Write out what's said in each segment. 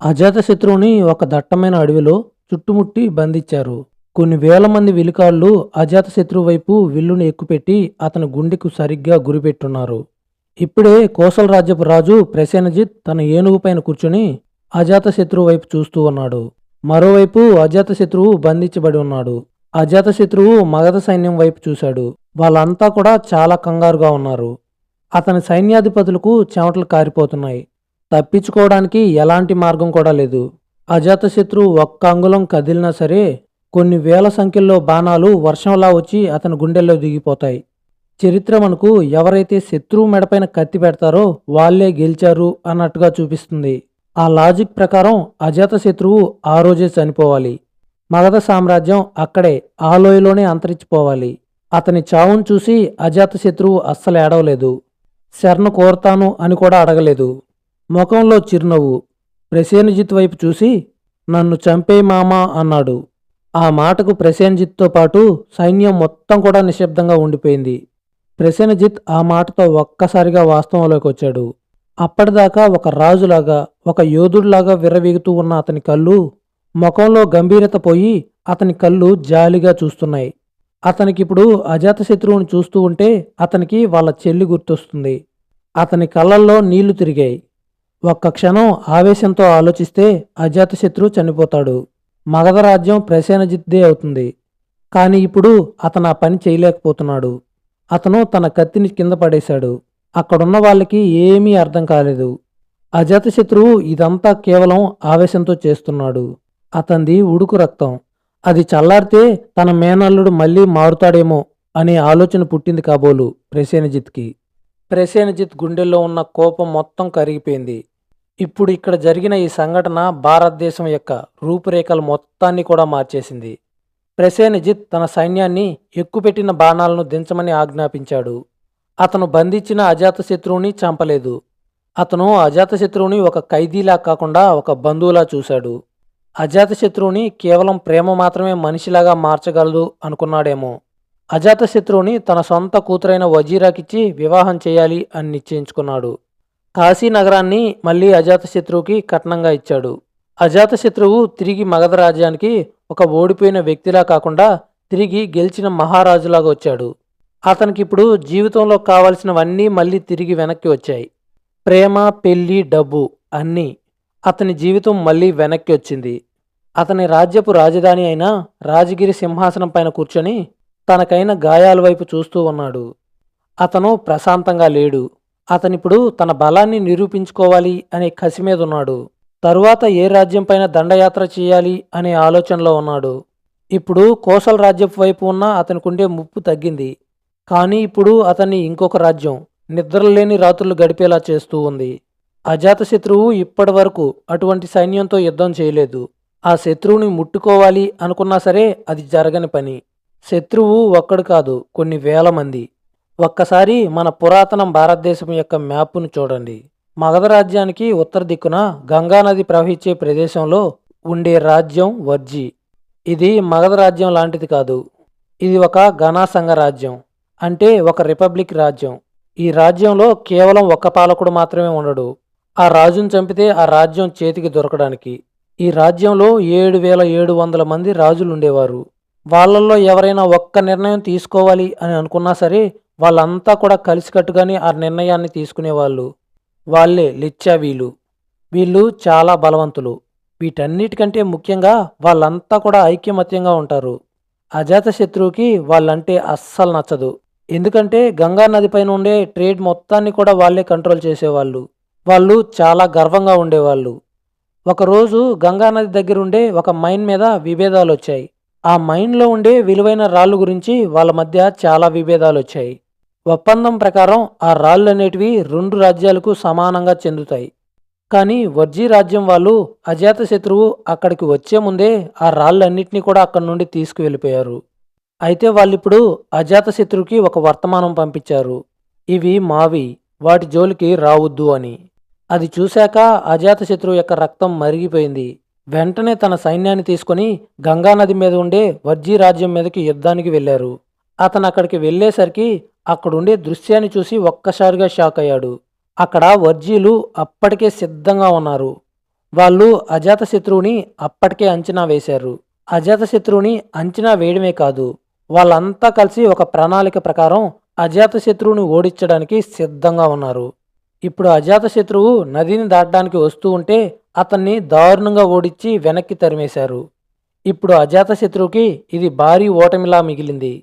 అజాతశత్రువుని ఒక దట్టమైన అడవిలో చుట్టుముట్టి బంధించారు. కొన్ని వేల మంది విలుకాళ్ళు అజాతశత్రువు వైపు విల్లును ఎక్కుపెట్టి అతని గుండెకు సరిగ్గా గురిపెట్టున్నారు. ఇప్పుడే కోసల రాజ్యపు రాజు ప్రసేనజిత్ తన ఏనుగుపైన కూర్చుని అజాతశత్రువు వైపు చూస్తూ ఉన్నాడు. మరోవైపు అజాతశత్రువు బంధించబడి ఉన్నాడు. అజాతశత్రువు మగధ సైన్యం వైపు చూశాడు. వాళ్ళంతా కూడా చాలా కంగారుగా ఉన్నారు. అతని సైన్యాధిపతులకు చెమటలు కారిపోతున్నాయి. తప్పించుకోవడానికి ఎలాంటి మార్గం కూడా లేదు. అజాతశత్రువు ఒక్క అంగుళం కదిలినా సరే కొన్ని వేల సంఖ్యలో బాణాలు వర్షంలా వచ్చి అతని గుండెల్లో దిగిపోతాయి. చరిత్ర మనకు ఎవరైతే శత్రువు మెడపైన కత్తి పెడతారో వాళ్ళే గెలిచారు అన్నట్టుగా చూపిస్తుంది. ఆ లాజిక్ ప్రకారం అజాతశత్రువు ఆ రోజే చనిపోవాలి. మగధ సామ్రాజ్యం అక్కడే ఆ లోయలోనే అంతరించిపోవాలి. అతని చావును చూసి అజాతశత్రువు అస్సలు ఏడవలేదు. శరణు కోరతాను అని కూడా అడగలేదు. ముఖంలో చిరునవ్వు. ప్రసేనజిత్ వైపు చూసి నన్ను చంపే మామా అన్నాడు. ఆ మాటకు ప్రసేనజిత్తో పాటు సైన్యం మొత్తం కూడా నిశ్శబ్దంగా ఉండిపోయింది. ప్రసేనజిత్ ఆ మాటతో ఒక్కసారిగా వాస్తవంలోకి వచ్చాడు. అప్పటిదాకా ఒక రాజులాగా ఒక యోధుడిలాగా విర్రవీగుతూ ఉన్న అతని కళ్ళు ముఖంలో గంభీరత పోయి అతని కళ్ళు జాలిగా చూస్తున్నాయి. అతనికిప్పుడు అజాతశత్రువుని చూస్తూ ఉంటే అతనికి వాళ్ళ చెల్లి గుర్తొస్తుంది. అతని కళ్ళల్లో నీళ్లు తిరిగాయి. ఒక్క క్షణం ఆవేశంతో ఆలోచిస్తే అజాతశత్రువు చనిపోతాడు. మగధ రాజ్యం ప్రసేనజిత్దే అవుతుంది. కానీ ఇప్పుడు అతను ఆ పని చేయలేకపోతున్నాడు. అతను తన కత్తిని కింద పడేశాడు. అక్కడున్న వాళ్ళకి ఏమీ అర్థం కాలేదు. అజాతశత్రువు ఇదంతా కేవలం ఆవేశంతో చేస్తున్నాడు. అతనిది ఉడుకు రక్తం. అది చల్లారితే తన మేనల్లుడు మళ్ళీ మారుతాడేమో అనే ఆలోచన పుట్టింది కాబోలు ప్రసేనజిత్కి. ప్రసేనజిత్ గుండెల్లో ఉన్న కోపం మొత్తం కరిగిపోయింది. ఇప్పుడు ఇక్కడ జరిగిన ఈ సంఘటన భారతదేశం యొక్క రూపురేఖలు మొత్తాన్ని కూడా మార్చేసింది. ప్రసేనజిత్ తన సైన్యాన్ని ఎక్కుపెట్టిన బాణాలను దించమని ఆజ్ఞాపించాడు. అతను బంధించిన అజాతశత్రువుని చంపలేదు. అతను అజాతశత్రువుని ఒక ఖైదీలా కాకుండా ఒక బంధువులా చూశాడు. అజాతశత్రువుని కేవలం ప్రేమ మాత్రమే మనిషిలాగా మార్చగలదు అనుకున్నాడేమో. అజాతశత్రువుని తన సొంత కూతురైన వజీరాకిచ్చి వివాహం చేయాలి అని నిశ్చయించుకున్నాడు. కాశీ నగరాన్ని మళ్ళీ అజాతశత్రువుకి కట్నంగా ఇచ్చాడు. అజాతశత్రువు తిరిగి మగధ రాజ్యానికి ఒక ఓడిపోయిన వ్యక్తిలా కాకుండా తిరిగి గెలిచిన మహారాజులాగా వచ్చాడు. అతనికిప్పుడు జీవితంలో కావలసినవన్నీ మళ్ళీ తిరిగి వెనక్కి వచ్చాయి. ప్రేమ, పెళ్లి, డబ్బు అన్నీ. అతని జీవితం మళ్ళీ వెనక్కి వచ్చింది. అతని రాజ్యపు రాజధాని అయిన రాజగిరి సింహాసనం పైన కూర్చొని తనకైన గాయాల వైపు చూస్తూ ఉన్నాడు. అతను ప్రశాంతంగా లేడు. అతనిప్పుడు తన బలాన్ని నిరూపించుకోవాలి అనే కసి మీద ఉన్నాడు. తరువాత ఏ రాజ్యం పైన దండయాత్ర చేయాలి అనే ఆలోచనలో ఉన్నాడు. ఇప్పుడు కోసల రాజ్యపు వైపు ఉన్న అతనికుండే ముప్పు తగ్గింది. కానీ ఇప్పుడు అతన్ని ఇంకొక రాజ్యం నిద్రలేని రాత్రులు గడిపేలా చేస్తూ ఉంది. అజాతశత్రువు ఇప్పటి వరకు అటువంటి సైన్యంతో యుద్ధం చేయలేదు. ఆ శత్రువుని ముట్టుకోవాలి అనుకున్నా సరే అది జరగని పని. శత్రువు ఒక్కడు కాదు, కొన్ని వేల మంది. ఒక్కసారి మన పురాతన భారతదేశం యొక్క మ్యాప్ను చూడండి. మగధ రాజ్యానికి ఉత్తర దిక్కున గంగానది ప్రవహించే ప్రదేశంలో ఉండే రాజ్యం వర్జీ. ఇది మగధ రాజ్యం లాంటిది కాదు. ఇది ఒక ఘనాసంఘ రాజ్యం, అంటే ఒక రిపబ్లిక్ రాజ్యం. ఈ రాజ్యంలో కేవలం ఒక్క పాలకుడు మాత్రమే ఉండడు. ఆ రాజును చంపితే ఆ రాజ్యం చేతికి దొరకడానికి. ఈ రాజ్యంలో 7,700 మంది రాజులు ఉండేవారు. వాళ్ళల్లో ఎవరైనా ఒక్క నిర్ణయం తీసుకోవాలి అని అనుకున్నా సరే వాళ్ళంతా కూడా కలిసికట్టుగానే ఆ నిర్ణయాన్ని తీసుకునేవాళ్ళు. వాళ్ళే లిచ్చావీలు. వీళ్ళు చాలా బలవంతులు. వీటన్నిటికంటే ముఖ్యంగా వాళ్ళంతా కూడా ఐక్యమత్యంగా ఉంటారు. అజాతశత్రువుకి వాళ్ళంటే అస్సలు నచ్చదు. ఎందుకంటే గంగా నది పైన ఉండే ట్రేడ్ మొత్తాన్ని కూడా వాళ్ళే కంట్రోల్ చేసేవాళ్ళు. వాళ్ళు చాలా గర్వంగా ఉండేవాళ్ళు. ఒకరోజు గంగానది దగ్గర ఉండే ఒక మైన్ మీద విభేదాలు వచ్చాయి. ఆ మైన్లో ఉండే విలువైన రాళ్ళు గురించి వాళ్ళ మధ్య చాలా విభేదాలు వచ్చాయి. ఒప్పందం ప్రకారం ఆ రాళ్ళు అనేటివి 2 రాజ్యాలకు సమానంగా చెందుతాయి. కానీ వర్జీ రాజ్యం వాళ్ళు అజాతశత్రువు అక్కడికి వచ్చే ముందే ఆ రాళ్ళన్నింటినీ కూడా అక్కడి నుండి తీసుకువెళ్ళిపోయారు. అయితే వాళ్ళిప్పుడు అజాతశత్రువుకి ఒక వర్తమానం పంపించారు. ఇవి మావి, వాటి జోలికి రావద్దు అని. అది చూశాక అజాతశత్రువు యొక్క రక్తం మరిగిపోయింది. వెంటనే తన సైన్యాన్ని తీసుకుని గంగానది మీద ఉండే వర్జీ రాజ్యం మీదకి యుద్ధానికి వెళ్లారు. అతను అక్కడికి వెళ్లేసరికి అక్కడుండే దృశ్యాన్ని చూసి ఒక్కసారిగా షాక్ అయ్యాడు. అక్కడ వర్జీలు అప్పటికే సిద్ధంగా ఉన్నారు. వాళ్ళు అజాతశత్రువుని అప్పటికే అంచనా వేశారు. అజాతశత్రువుని అంచనా వేయడమే కాదు, వాళ్ళంతా కలిసి ఒక ప్రణాళిక ప్రకారం అజాతశత్రువుని ఓడించడానికి సిద్ధంగా ఉన్నారు. ఇప్పుడు అజాతశత్రువు నదిని దాటడానికి వస్తూ ఉంటే అతన్ని దారుణంగా ఓడించి వెనక్కి తరిమేశారు. ఇప్పుడు అజాతశత్రువుకి ఇది భారీ ఓటమిలా మిగిలింది.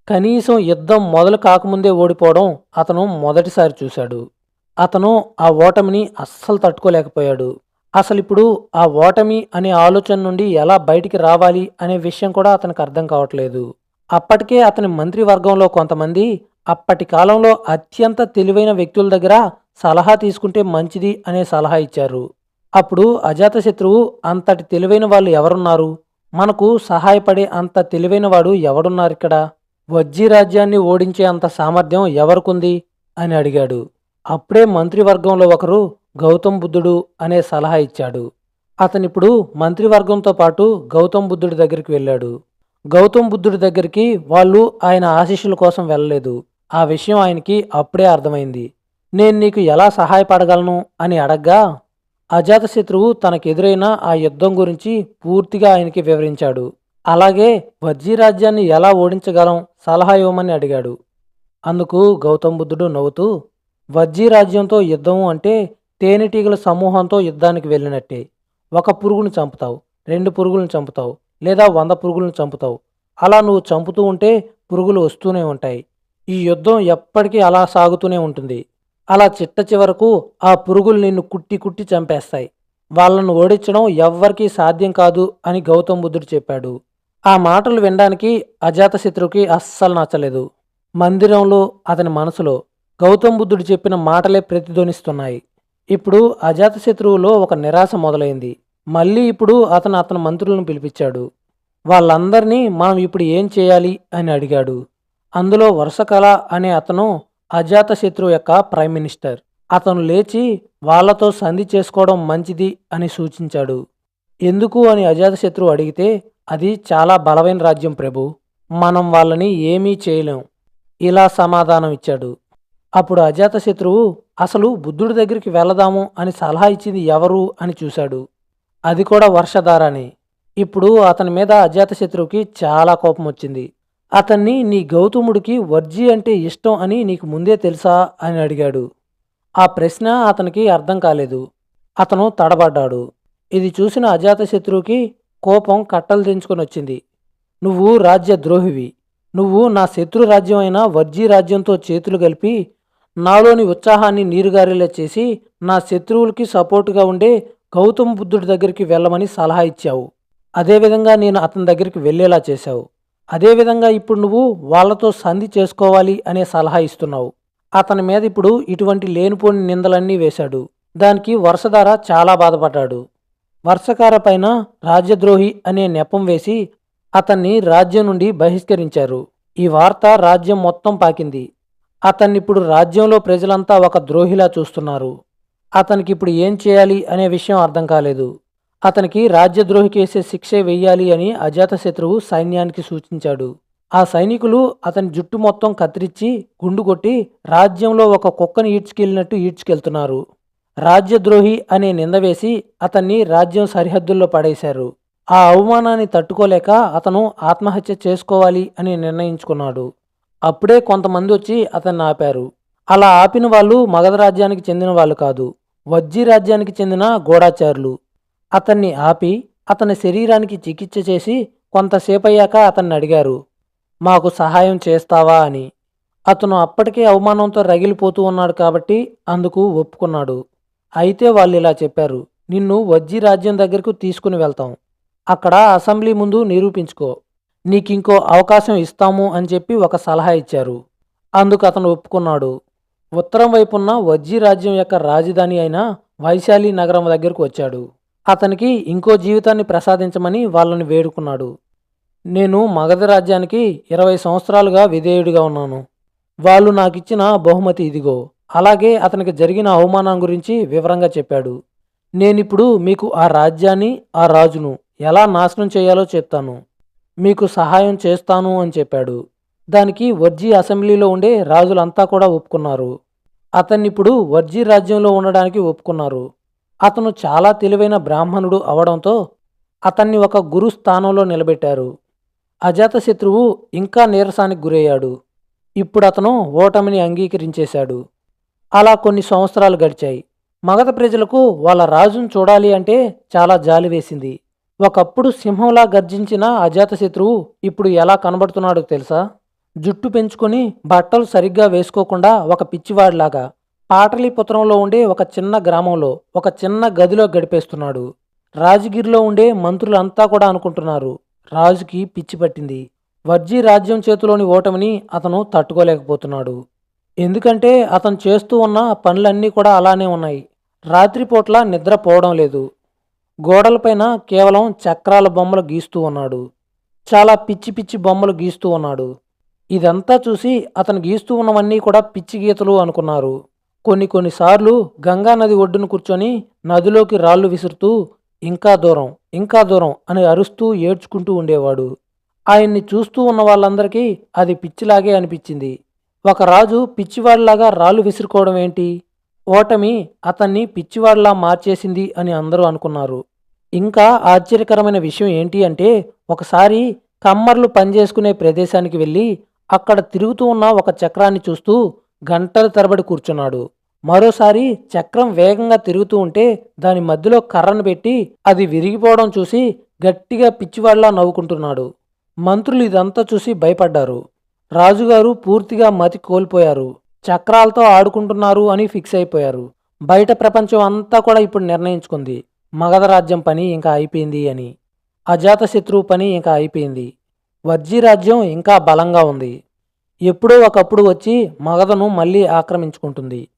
కనీసం యుద్ధం మొదలు కాకముందే ఓడిపోవడం అతను మొదటిసారి చూశాడు. అతను ఆ ఓటమిని అస్సలు తట్టుకోలేకపోయాడు. అసలిప్పుడు ఆ ఓటమి అనే ఆలోచన నుండి ఎలా బయటికి రావాలి అనే విషయం కూడా అతనికి అర్థం కావట్లేదు. అప్పటికే అతని మంత్రివర్గంలో కొంతమంది అప్పటి కాలంలో అత్యంత తెలివైన వ్యక్తుల దగ్గర సలహా తీసుకుంటే మంచిది అనే సలహా ఇచ్చారు. అప్పుడు అజాతశత్రువు అంతటి తెలివైన వాళ్ళు ఎవరున్నారు? మనకు సహాయపడే అంత తెలివైన వాడు ఎవడున్నారిక్కడ? వజ్జీ రాజ్యాన్ని ఓడించే అంత సామర్థ్యం ఎవరికుంది అని అడిగాడు. అప్పుడే మంత్రివర్గంలో ఒకరు గౌతమ్ బుద్ధుడు అనే సలహా ఇచ్చాడు. అతనిప్పుడు మంత్రివర్గంతో పాటు గౌతమ్ బుద్ధుడి దగ్గరికి వెళ్ళాడు. గౌతమ్ బుద్ధుడి దగ్గరికి వాళ్ళు ఆయన ఆశీస్సుల కోసం వెళ్ళలేదు. ఆ విషయం ఆయనకి అప్పుడే అర్థమైంది. నేను నీకు ఎలా సహాయపడగలను అని అడగ్గా అజాతశత్రువు తనకెదురైన ఆ యుద్ధం గురించి పూర్తిగా ఆయనకి వివరించాడు. అలాగే వజ్జీ రాజ్యాన్ని ఎలా ఓడించగలం సలహా ఇవ్వమని అడిగాడు. అందుకు గౌతమ్ బుద్ధుడు నవ్వుతూ, వజ్జీ రాజ్యంతో యుద్ధము అంటే తేనెటీగల సమూహంతో యుద్ధానికి వెళ్ళినట్టే. ఒక పురుగును చంపుతావు, 2 పురుగులను చంపుతావు, లేదా 100 పురుగులను చంపుతావు. అలా నువ్వు చంపుతూ ఉంటే పురుగులు వస్తూనే ఉంటాయి. ఈ యుద్ధం ఎప్పటికీ అలా సాగుతూనే ఉంటుంది. అలా చిట్ట చివరకు ఆ పురుగులు నిన్ను కుట్టి కుట్టి చంపేస్తాయి. వాళ్ళను ఓడించడం ఎవ్వరికీ సాధ్యం కాదు అని గౌతమ్ బుద్ధుడు చెప్పాడు. ఆ మాటలు వినడానికి అజాతశత్రువుకి అస్సలు నచ్చలేదు. మందిరంలో అతని మనసులో గౌతమ్ బుద్ధుడు చెప్పిన మాటలే ప్రతిధ్వనిస్తున్నాయి. ఇప్పుడు అజాతశత్రువులో ఒక నిరాశ మొదలైంది. మళ్ళీ ఇప్పుడు అతని మంత్రులను పిలిపించాడు. వాళ్ళందరినీ మనం ఇప్పుడు ఏం చేయాలి అని అడిగాడు. అందులో వర్షకల అనే అతను అజాతశత్రువు యొక్క ప్రైమ్ మినిస్టర్. అతను లేచి వాళ్ళతో సంధి చేసుకోవడం మంచిది అని సూచించాడు. ఎందుకు అని అజాతశత్రువు అడిగితే, అది చాలా బలమైన రాజ్యం ప్రభు, మనం వాళ్ళని ఏమీ చేయలేం ఇలా సమాధానం ఇచ్చాడు. అప్పుడు అజాతశత్రువు అసలు బుద్ధుడి దగ్గరికి వెళదాము అని సలహా ఇచ్చింది ఎవరు అని చూశాడు. అది కూడా వర్షధారని. ఇప్పుడు అతని మీద అజాతశత్రువుకి చాలా కోపం వచ్చింది. అతన్ని నీ గౌతముడికి వర్జీ అంటే ఇష్టం అని నీకు ముందే తెలుసా అని అడిగాడు. ఆ ప్రశ్న అతనికి అర్థం కాలేదు. అతను తడబడ్డాడు. ఇది చూసిన అజాతశత్రువుకి కోపం కట్టలు తెంచుకొని వచ్చింది. నువ్వు రాజ్య ద్రోహివి. నువ్వు నా శత్రు రాజ్యం అయిన వర్జీ రాజ్యంతో చేతులు కలిపి నాలోని ఉత్సాహాన్ని నీరుగారేలా చేసి నా శత్రువులకి సపోర్టుగా ఉండే గౌతమ బుద్ధుడి దగ్గరికి వెళ్ళమని సలహా ఇచ్చావు. అదేవిధంగా నేను అతని దగ్గరికి వెళ్ళేలా చేశావు. అదేవిధంగా ఇప్పుడు నువ్వు వాళ్ళతో సంధి చేసుకోవాలి అనే సలహా ఇస్తున్నావు. అతని మీద ఇప్పుడు ఇటువంటి లేనిపోని నిందలన్నీ వేశాడు. దానికి వర్షధార చాలా బాధపడ్డాడు. వర్షకార పైన రాజ్యద్రోహి అనే నెపం వేసి అతన్ని రాజ్యం నుండి బహిష్కరించారు. ఈ వార్త రాజ్యం మొత్తం పాకింది. అతన్నిప్పుడు రాజ్యంలో ప్రజలంతా ఒక ద్రోహిలా చూస్తున్నారు. అతనికి ఇప్పుడు ఏం చేయాలి అనే విషయం అర్థం కాలేదు. అతనికి రాజ్యద్రోహికి వేసే శిక్షే వెయ్యాలి అని అజాతశత్రువు సైన్యానికి సూచించాడు. ఆ సైనికులు అతని జుట్టు మొత్తం కత్తిరించి గుండు కొట్టి రాజ్యంలో ఒక కుక్కని ఈడ్చుకెళ్ళినట్టు ఈడ్చుకెళ్తున్నారు. రాజ్యద్రోహి అనే నింద వేసి అతన్ని రాజ్యం సరిహద్దుల్లో పడేశారు. ఆ అవమానాన్ని తట్టుకోలేక అతను ఆత్మహత్య చేసుకోవాలి అని నిర్ణయించుకున్నాడు. అప్పుడే కొంతమంది వచ్చి అతన్ని ఆపారు. అలా ఆపిన వాళ్ళు మగధ రాజ్యానికి చెందిన వాళ్ళు కాదు, వజ్జీ రాజ్యానికి చెందిన గూఢాచారులు. అతన్ని ఆపి అతని శరీరానికి చికిత్స చేసి కొంతసేపయ్యాక అతన్ని అడిగారు, మాకు సహాయం చేస్తావా అని. అతను అప్పటికే అవమానంతో రగిలిపోతూ ఉన్నాడు కాబట్టి అందుకు ఒప్పుకున్నాడు. అయితే వాళ్ళు ఇలా చెప్పారు, నిన్ను వజ్జీ రాజ్యం దగ్గరకు తీసుకుని వెళ్తాం. అక్కడ అసెంబ్లీ ముందు నిరూపించుకో, నీకింకో అవకాశం ఇస్తాము అని చెప్పి ఒక సలహా ఇచ్చారు. అందుకు అతను ఒప్పుకున్నాడు. ఉత్తరం వైపున్న వజ్జీ రాజ్యం యొక్క రాజధాని అయిన వైశాలి నగరం దగ్గరకు వచ్చాడు. అతనికి ఇంకో జీవితాన్ని ప్రసాదించమని వాళ్ళని వేడుకున్నాడు. నేను మగధ రాజ్యానికి 20 సంవత్సరాలుగా విధేయుడిగా ఉన్నాను. వాళ్ళు నాకిచ్చిన బహుమతి ఇదిగో. అలాగే అతనికి జరిగిన అవమానం గురించి వివరంగా చెప్పాడు. నేనిప్పుడు మీకు ఆ రాజ్యాన్ని, ఆ రాజును ఎలా నాశనం చేయాలో చెప్తాను. మీకు సహాయం చేస్తాను అని చెప్పాడు. దానికి వజ్జీ అసెంబ్లీలో ఉండే రాజులంతా కూడా ఒప్పుకున్నారు. అతన్నిప్పుడు వజ్జీ రాజ్యంలో ఉండడానికి ఒప్పుకున్నారు. అతను చాలా తెలివైన బ్రాహ్మణుడు అవడంతో అతన్ని ఒక గురు స్థానంలో నిలబెట్టారు. అజాతశత్రువు ఇంకా నీరసానికి గురయ్యాడు. ఇప్పుడు అతను ఓటమిని అంగీకరించేశాడు. అలా కొన్ని సంవత్సరాలు గడిచాయి. మగధ ప్రజలకు వాళ్ళ రాజును చూడాలి అంటే చాలా జాలి వేసింది. ఒకప్పుడు సింహంలా గర్జించిన అజాతశత్రువు ఇప్పుడు ఎలా కనబడుతున్నాడో తెలుసా? జుట్టు పెంచుకొని బట్టలు సరిగ్గా వేసుకోకుండా ఒక పిచ్చివాడిలాగా పాటలీపుత్రంలో ఉండే ఒక చిన్న గ్రామంలో ఒక చిన్న గదిలో గడిపేస్తున్నాడు. రాజగిరిలో ఉండే మంత్రులంతా కూడా అనుకుంటున్నారు రాజుకి పిచ్చి పట్టింది. వర్జీ రాజ్యం చేతిలోని ఓటమిని అతను తట్టుకోలేకపోతున్నాడు. ఎందుకంటే అతను చేస్తూ ఉన్న పనులన్నీ కూడా అలానే ఉన్నాయి. రాత్రిపూట్ల నిద్రపోవడం లేదు. గోడలపైన కేవలం చక్రాల బొమ్మలు గీస్తూ ఉన్నాడు. చాలా పిచ్చి పిచ్చి బొమ్మలు గీస్తూ ఉన్నాడు. ఇదంతా చూసి అతను గీస్తూ ఉన్నవన్నీ కూడా పిచ్చి గీతలు అనుకున్నారు. కొన్నిసార్లు గంగా నది ఒడ్డున కూర్చొని నదిలోకి రాళ్ళు విసురుతూ ఇంకా దూరం ఇంకా దూరం అని అరుస్తూ ఏడ్చుకుంటూ ఉండేవాడు. ఆయన్ని చూస్తూ ఉన్న వాళ్ళందరికీ అది పిచ్చిలాగే అనిపించింది. ఒక రాజు పిచ్చివాడిలాగా రాళ్ళు విసురుకోవడం ఏంటి? ఓటమి అతన్ని పిచ్చివాడిలా మార్చేసింది అని అందరూ అనుకున్నారు. ఇంకా ఆశ్చర్యకరమైన విషయం ఏంటి అంటే ఒకసారి కమ్మర్లు పనిచేసుకునే ప్రదేశానికి వెళ్ళి అక్కడ తిరుగుతూ ఉన్న ఒక చక్రాన్ని చూస్తూ గంటల తరబడి కూర్చున్నాడు. మరోసారి చక్రం వేగంగా తిరుగుతూ ఉంటే దాని మధ్యలో కర్రను పెట్టి అది విరిగిపోవడం చూసి గట్టిగా పిచ్చివాడిలా నవ్వుకుంటున్నాడు. మంత్రులు ఇదంతా చూసి భయపడ్డారు. రాజుగారు పూర్తిగా మతి కోల్పోయారు. చక్రాలతో ఆడుకుంటున్నారు అని ఫిక్స్ అయిపోయారు. బయట ప్రపంచం అంతా కూడా ఇప్పుడు నిర్ణయించుకుంది మగధ రాజ్యం పని ఇంకా అయిపోయింది అని. అజాతశత్రువు పని ఇంకా అయిపోయింది. వర్జీ రాజ్యం ఇంకా బలంగా ఉంది. ఎప్పుడో ఒకప్పుడు వచ్చి మగధను మళ్ళీ ఆక్రమించుకుంటుంది.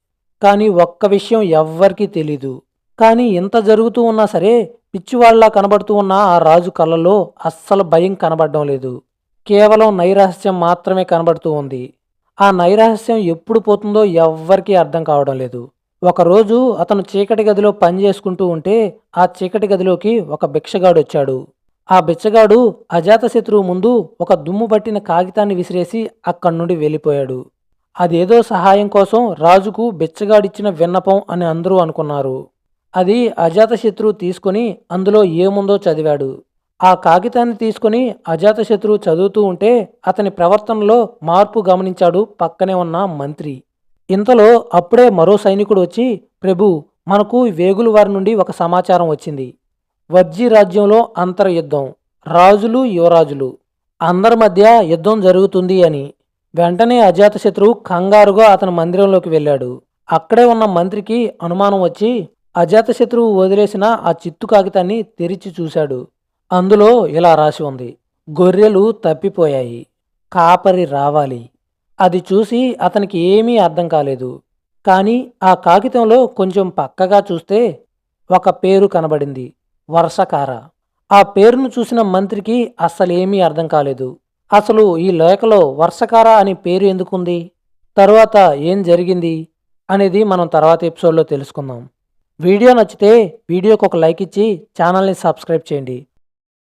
కానీ ఒక్క విషయం ఎవ్వరికీ తెలీదు. కానీ ఇంత జరుగుతూ ఉన్నా సరే పిచ్చివాళ్లా కనబడుతూ ఉన్న ఆ రాజు కళ్ళలో అస్సలు భయం కనబడడం లేదు. కేవలం నైరహస్యం మాత్రమే కనబడుతూ ఉంది. ఆ నైరహస్యం ఎప్పుడు పోతుందో ఎవ్వరికీ అర్థం కావడం లేదు. ఒకరోజు అతను చీకటి గదిలో పని చేసుకుంటూ ఉంటే ఆ చీకటి గదిలోకి ఒక భిక్షగాడు వచ్చాడు. ఆ బిచ్చగాడు అజాతశత్రువు ముందు ఒక దుమ్ము పట్టిన కాగితాన్ని విసిరేసి అక్కడి నుండి వెళ్ళిపోయాడు. అదేదో సహాయం కోసం రాజుకు బిచ్చగాడిచ్చిన విన్నపం అని అందరూ అనుకున్నారు. అది అజాతశత్రువు తీసుకుని అందులో ఏముందో చదివాడు. ఆ కాగితాన్ని తీసుకుని అజాతశత్రువు చదువుతూ ఉంటే అతని ప్రవర్తనలో మార్పు గమనించాడు పక్కనే ఉన్న మంత్రి. ఇంతలో అప్పుడే మరో సైనికుడు వచ్చి, ప్రభు, మనకు వేగుల వారి నుండి ఒక సమాచారం వచ్చింది. వర్జీ రాజ్యంలో అంతర్యుద్ధం, రాజులు యువరాజులు అందరి మధ్య యుద్ధం జరుగుతుంది అని. వెంటనే అజాతశత్రువు కంగారుగా అతని మందిరంలోకి వెళ్ళాడు. అక్కడే ఉన్న మంత్రికి అనుమానం వచ్చి అజాతశత్రువు వదిలేసిన ఆ చిత్తు కాగితాన్ని తెరిచి చూశాడు. అందులో ఇలా రాసి ఉంది, గొర్రెలు తప్పిపోయాయి, కాపరి రావాలి. అది చూసి అతనికి ఏమీ అర్థం కాలేదు. కానీ ఆ కాగితంలో కొంచెం పక్కగా చూస్తే ఒక పేరు కనబడింది, వర్షకార. ఆ పేరును చూసిన మంత్రికి అస్సలేమీ అర్థం కాలేదు. అసలు ఈ లేఖలో వర్షకార అనే పేరు ఎందుకుంది, తరువాత ఏం జరిగింది అనేది మనం తర్వాత ఎపిసోడ్లో తెలుసుకుందాం. వీడియో నచ్చితే వీడియోకి ఒక లైక్ ఇచ్చి ఛానల్ని సబ్స్క్రైబ్ చేయండి.